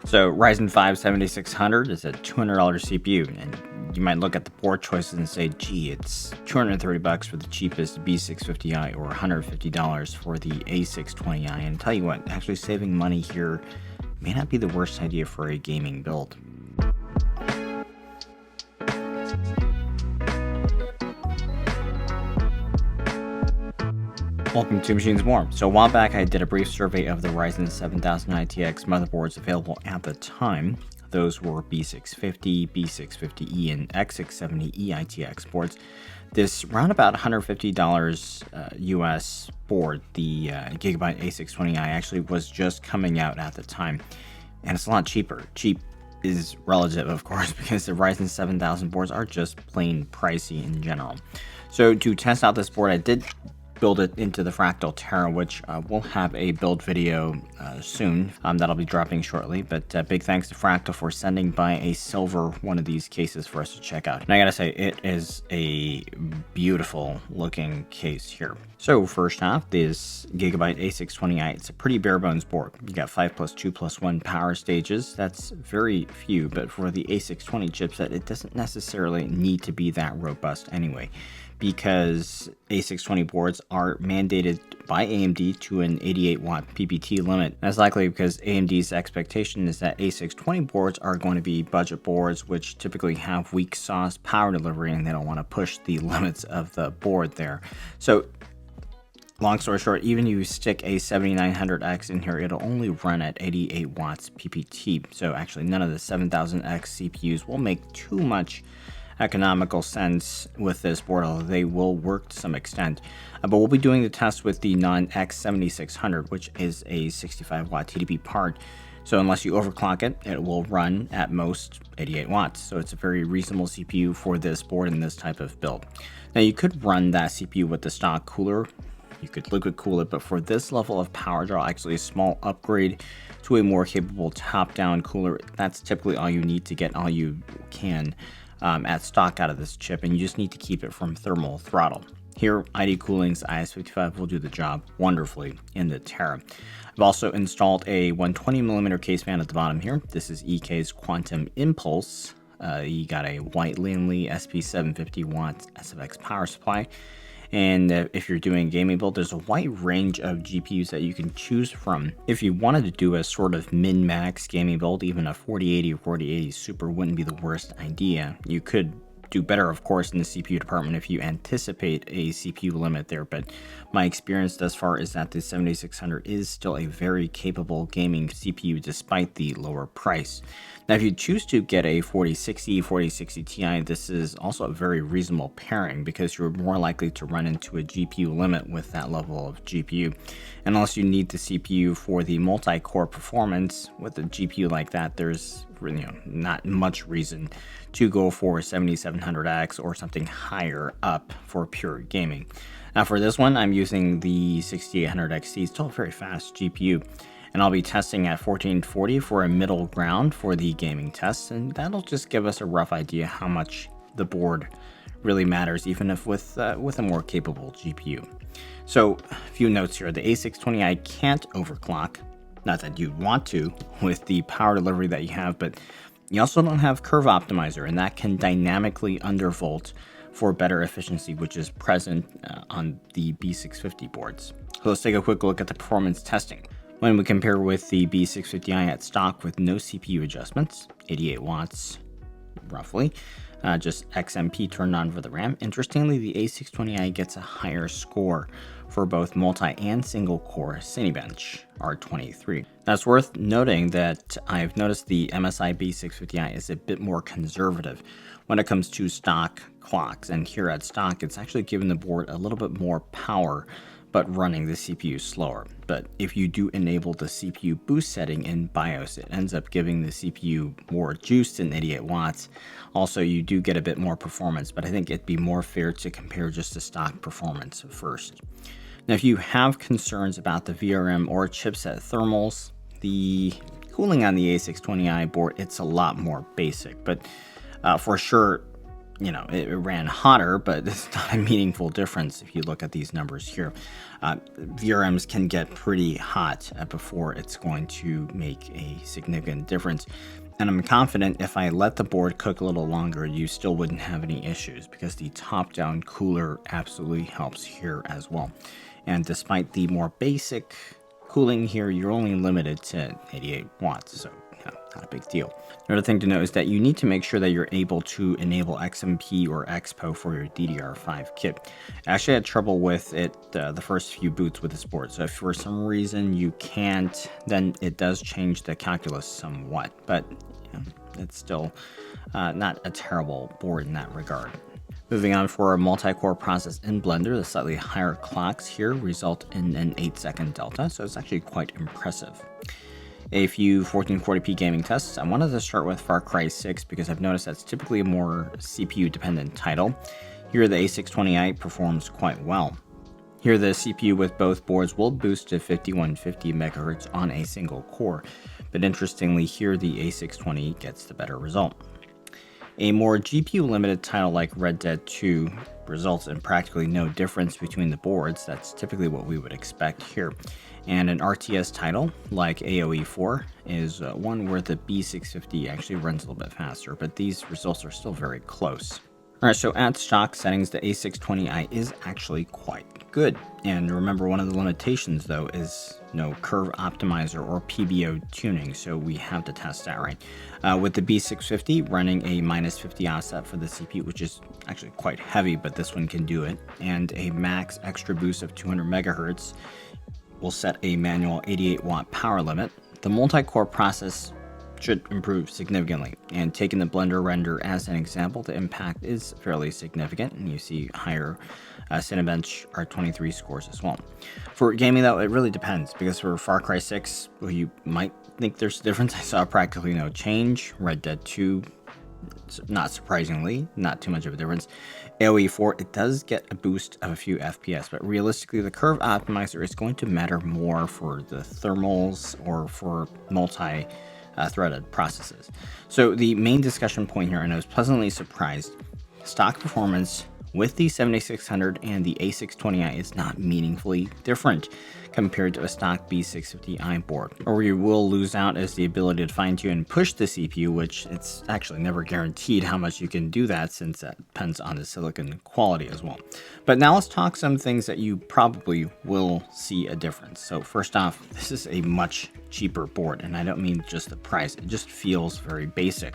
So Ryzen 5 7600 is a $200 CPU, and you might look at the board choices and say, gee, it's $230 for the cheapest B650i or $150 for the A620i. And tell you what, actually saving money here may not be the worst idea for a gaming build. Welcome to Machines More. So a while back I did a brief survey of the Ryzen 7000 ITX motherboards available at the time. Those were B650, B650E, and X670E ITX boards. This round about $150 US board, the Gigabyte A620i, actually was just coming out at the time. And it's a lot cheaper. Cheap is relative, of course, because the Ryzen 7000 boards are just plain pricey in general. So to test out this board, I did build it into the Fractal Terra, which we'll have a build video soon that'll be dropping shortly. But big thanks to Fractal for sending by a silver one of these cases for us to check out. And I gotta say, it is a beautiful looking case here. So first off, this Gigabyte A620i, it's a pretty bare bones board. You got 5+2+1 power stages. That's very few, but for the A620 chipset, it doesn't necessarily need to be that robust anyway, because A620 boards are mandated by AMD to an 88 watt PPT limit. That's likely because AMD's expectation is that A620 boards are going to be budget boards, which typically have weak sauce power delivery, and they don't want to push the limits of the board there. So long story short, even if you stick a 7900X in here, it'll only run at 88 watts PPT. So actually none of the 7000X CPUs will make too much economical sense with this board, although they will work to some extent. But we'll be doing the test with the non-X7600, which is a 65 watt TDP part. So unless you overclock it, it will run at most 88 watts. So it's a very reasonable CPU for this board and this type of build. Now you could run that CPU with the stock cooler. You could liquid cool it, but for this level of power draw, actually a small upgrade to a more capable top-down cooler, that's typically all you need to get all you can at stock out of this chip, and you just need to keep it from thermal throttle. Here, ID Cooling's IS55 will do the job wonderfully in the Terra. I've also installed a 120mm case fan at the bottom here. This is EK's Quantum Impulse. You got a white Linley SP750 watts SFX power supply. And if you're doing a gaming build, there's a wide range of GPUs that you can choose from. If you wanted to do a sort of min-max gaming build, even a 4080 or 4080 Super wouldn't be the worst idea. You could do better, of course, in the CPU department if you anticipate a CPU limit there, but my experience thus far is that the 7600 is still a very capable gaming CPU despite the lower price. Now, if you choose to get a 4060, 4060 Ti, this is also a very reasonable pairing because you're more likely to run into a GPU limit with that level of GPU. And unless you need the CPU for the multi-core performance, with a GPU like that, there's not much reason to go for 7700X or something higher up for pure gaming. Now for this one, I'm using the 6800XT, still a very fast GPU, and I'll be testing at 1440 for a middle ground for the gaming tests, and that'll just give us a rough idea how much the board really matters, even if with a more capable GPU. So a few notes here. The A620i can't overclock. Not that you'd want to with the power delivery that you have, but you also don't have curve optimizer, and that can dynamically undervolt for better efficiency, which is present on the B650 boards. So let's take a quick look at the performance testing. When we compare with the B650i at stock with no CPU adjustments, 88 watts roughly, just XMP turned on for the RAM. Interestingly, the A620i gets a higher score for both multi and single core Cinebench R23. Now it's worth noting that I've noticed the MSI B650i is a bit more conservative when it comes to stock clocks, and here at stock it's actually giving the board a little bit more power but running the CPU slower. But if you do enable the CPU boost setting in BIOS, it ends up giving the CPU more juice than 88 watts. Also, you do get a bit more performance, but I think it'd be more fair to compare just the stock performance first. Now, if you have concerns about the VRM or chipset thermals, the cooling on the A620i board, it's a lot more basic, but for sure, it ran hotter, but it's not a meaningful difference if you look at these numbers here. VRMs can get pretty hot before it's going to make a significant difference. And I'm confident if I let the board cook a little longer, you still wouldn't have any issues because the top-down cooler absolutely helps here as well. And despite the more basic cooling here, you're only limited to 88 watts, so not a big deal. Another thing to note is that you need to make sure that you're able to enable XMP or Expo for your DDR5 kit. I actually had trouble with it the first few boots with this board, so if for some reason you can't, then it does change the calculus somewhat, but it's still not a terrible board in that regard. Moving on, for a multi-core process in Blender, the slightly higher clocks here result in an 8-second delta, so it's actually quite impressive. A few 1440p gaming tests. I wanted to start with Far Cry 6 because I've noticed that's typically a more CPU-dependent title. Here, the A620i performs quite well. Here, the CPU with both boards will boost to 5150 MHz on a single core, but interestingly, here the A620 gets the better result. A more GPU-limited title like Red Dead 2 results in practically no difference between the boards. That's typically what we would expect here. And an RTS title like AoE 4 is one where the B650 actually runs a little bit faster, but these results are still very close. Alright, so at stock settings, the A620i is actually quite good. And remember, one of the limitations though is no curve optimizer or PBO tuning, so we have to test that, right? With the B650 running a -50 offset for the CPU, which is actually quite heavy, but this one can do it, and a max extra boost of 200 megahertz, will set a manual 88 watt power limit. The multi-core process should improve significantly, and taking the Blender render as an example, the impact is fairly significant, and you see higher Cinebench R23 scores as well. For gaming though, it really depends, because for Far Cry 6, well, you might think there's a difference. I saw practically no change. Red Dead 2, not surprisingly, not too much of a difference. AoE 4, it does get a boost of a few FPS, but realistically, the curve optimizer is going to matter more for the thermals or for multi-threaded processes. So the main discussion point here, and I was pleasantly surprised, stock performance with the 7600 and the A620i is not meaningfully different compared to a stock B650i board. Or where you will lose out is the ability to fine tune and push the CPU, which it's actually never guaranteed how much you can do that, since that depends on the silicon quality as well. But now let's talk some things that you probably will see a difference. So first off, this is a much cheaper board, and I don't mean just the price, it just feels very basic.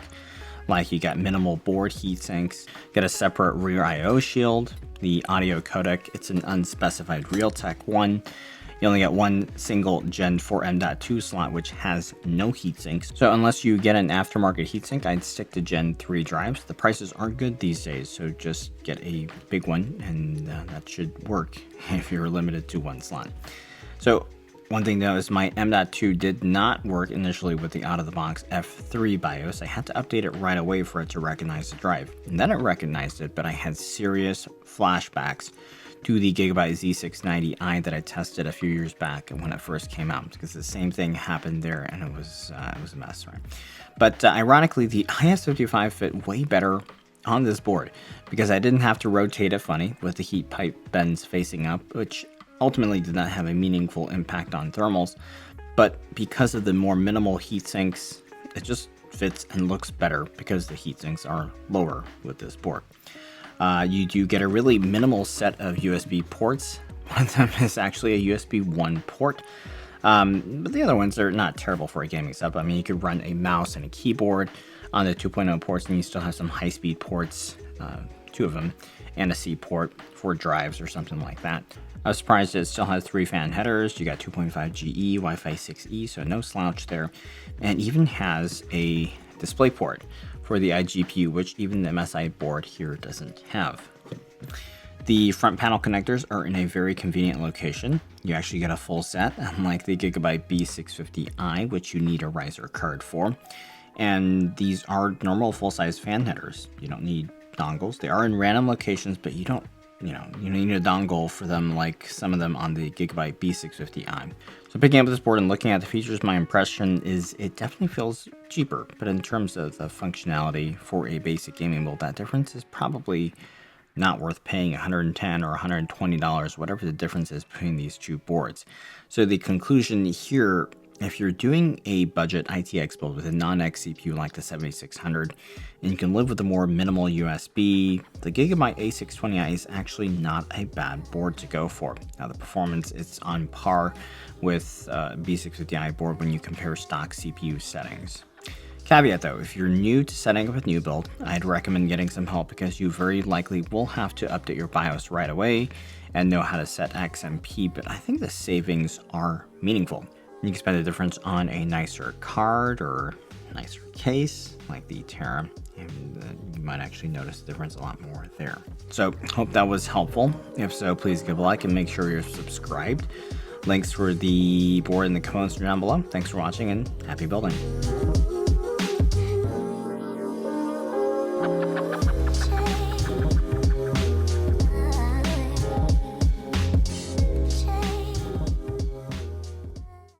Like you got minimal board heat sinks, got a separate rear I/O shield, the audio codec, it's an unspecified Realtek one. You only get one single Gen 4 M.2 slot, which has no heat sinks. So unless you get an aftermarket heatsink, I'd stick to Gen 3 drives. The prices aren't good these days, so just get a big one, and that should work if you're limited to one slot. So one thing though is my M.2 did not work initially with the out-of-the-box F3 BIOS. I had to update it right away for it to recognize the drive. And then it recognized it, but I had serious flashbacks to the Gigabyte Z690i that I tested a few years back when it first came out, because the same thing happened there, and it was a mess, right? But ironically, the IS-55 fit way better on this board because I didn't have to rotate it funny with the heat pipe bends facing up, which ultimately did not have a meaningful impact on thermals, but because of the more minimal heat sinks, it just fits and looks better because the heat sinks are lower with this board. You do get a really minimal set of USB ports. One of them is actually a USB 1 port, but the other ones are not terrible for a gaming setup. I mean, you could run a mouse and a keyboard on the 2.0 ports, and you still have some high-speed ports, 2 of them, and a C port for drives or something like that. I was surprised that it still has 3 fan headers. You got 2.5 GE, Wi-Fi 6E, so no slouch there. And even has a display port for the iGPU, which even the MSI board here doesn't have. The front panel connectors are in a very convenient location. You actually get a full set, unlike the Gigabyte B650i, which you need a riser card for. And these are normal full-size fan headers. You don't need dongles. They are in random locations, but you don't you need a dongle for them like some of them on the Gigabyte B650i. So picking up this board and looking at the features, my impression is it definitely feels cheaper, but in terms of the functionality for a basic gaming build, that difference is probably not worth paying $110 or $120, whatever the difference is between these two boards. So the conclusion here, if you're doing a budget ITX build with a non-X CPU like the 7600, and you can live with a more minimal USB, the Gigabyte A620i is actually not a bad board to go for. Now the performance, it's on par with B650i board when you compare stock CPU settings. Caveat though, if you're new to setting up a new build, I'd recommend getting some help because you very likely will have to update your BIOS right away and know how to set XMP, but I think the savings are meaningful. You can spend the difference on a nicer card or nicer case like the Terra, and you might actually notice the difference a lot more there. So hope that was helpful. If so, please give a like and make sure you're subscribed. Links for the board in the comments down below. Thanks for watching and happy building.